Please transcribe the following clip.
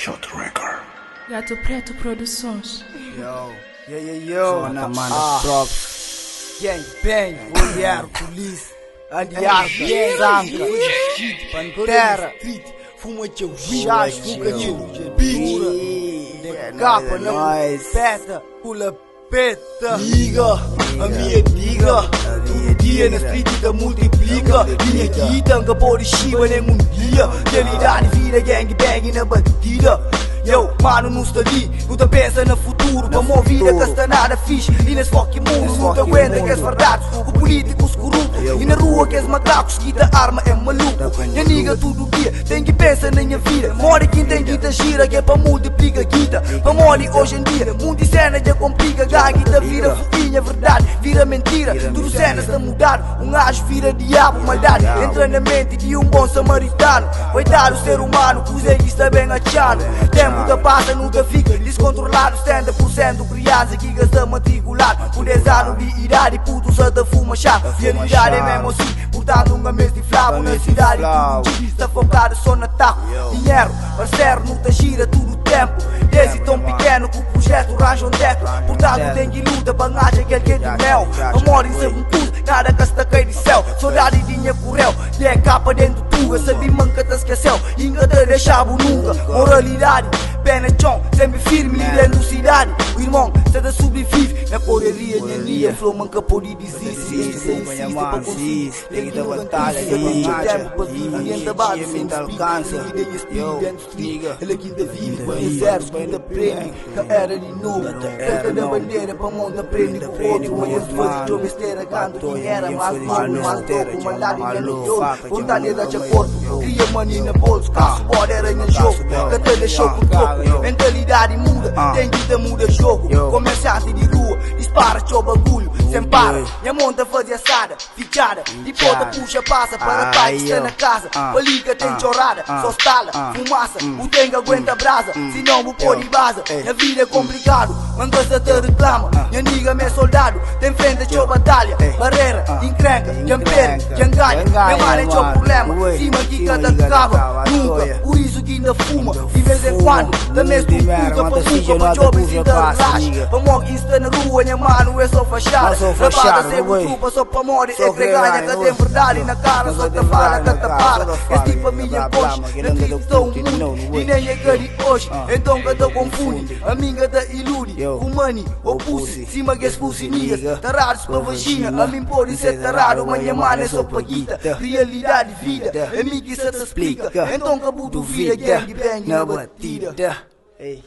Shot Record. Gato Preto Produções. Yo, Zona manda props. Gang bang, olhar, polícia, aliar, zanca, pantera, fuma teu chás, fuga teu pintura, capa na peta, pula peta, liga, a minha liga, todo dia na street da multiplica, minha guita, anga por chiva nem dia, realidade vira gang bang na batida. Yo, mano, não está ali, não tá pensa no futuro. Pra uma vida que está nada fixe e nesse fucking mundo. Não te aguenta que és verdade, o políticos corruptos. E na rua que és macacos, quita arma é maluco. Minha nigga todo dia, tem que pensar na minha vida. More quem tem guita gira, que é pra multiplica guita. Pra more hoje em dia, mundo de cena já complica. A guita vira fofinha, verdade, vira mentira. Tudo cenas está mudado, um gajo vira diabo, maldade. Entra na mente de um bom samaritano. Vai dar o ser humano, que os está bem achado. Nunca passa, nunca fica descontrolado. 70% criança que gasta matriculado. Por 10 anos de idade, puto só te fuma chá. Realidade é mesmo assim, portanto um mês de flavo. Na cidade tudo dia está focado só na taco. Dinheiro, parceiro, não te gira todo o tempo. Desde tão pequeno que o projeto arranja um teto. Portanto tem que luta para ganhar aquele que é de mel. Amor em segundo tudo, nada que está cai do céu. Saudade de dinheiro correu, e é capa dentro de tuga. Sabe manca te esqueceu, ainda te deixava nunca. Moralidade, pena chão, sempre firme, liderando cidade. O irmão, você da sobrevive na correria de linha. Flow manca pode dizer, se insiste para conseguir. Tem que dar batalha, tem tempo para viver. Ninguém te bate, sem alcança. Ele aqui te vive, com exército, que te prende. Que era de novo, perca da bandeira, para mão te prende com outro. Mas depois de besteira, canto que era mais mal, mais toco, maldade que não deu. Vontade de acordo, cria money na bolsa, caso bora era em jogo. Que te deixou com troco. Mentalidade muda, tem que muda jogo. Comerciante de rua, dispara teu bagulho, sem para. Minha monta fazia assada, fichada. De ponta puxa, passa para pai que está na casa. Paliga tem chorada, só estala, fumaça. O tem que aguenta brasa, senão vou pôr de base. A vida é complicado, manga se te reclama. Minha amiga, meu soldado, tem frente a tua batalha. Barreira, encrenca, quem perde, quem ganha. Minha mãe é teu problema, cima que cada cava. Nunca, por isso que ainda fuma, de vez em quando. Da mesma puta pra fuga, pra jovens e da relaxa. Pra morrer está na rua, minha mano é só fachada. Rabada sempre trupa, só pra morrer é greganha. Que tem verdade na cara, só te fala, que te para. Esse tipo a minha coxa, na triste estou um mundo. E nem é que de hoje, então que te confunde. A minha te ilude, com money ou pussy. Cima que es pussy nias, tarados pra vagina. A mim pode ser tarado, mas minha mano é só paguita. Realidade de vida, é mim que se te explica. Então que buto vira, gang bang na batida. Hey.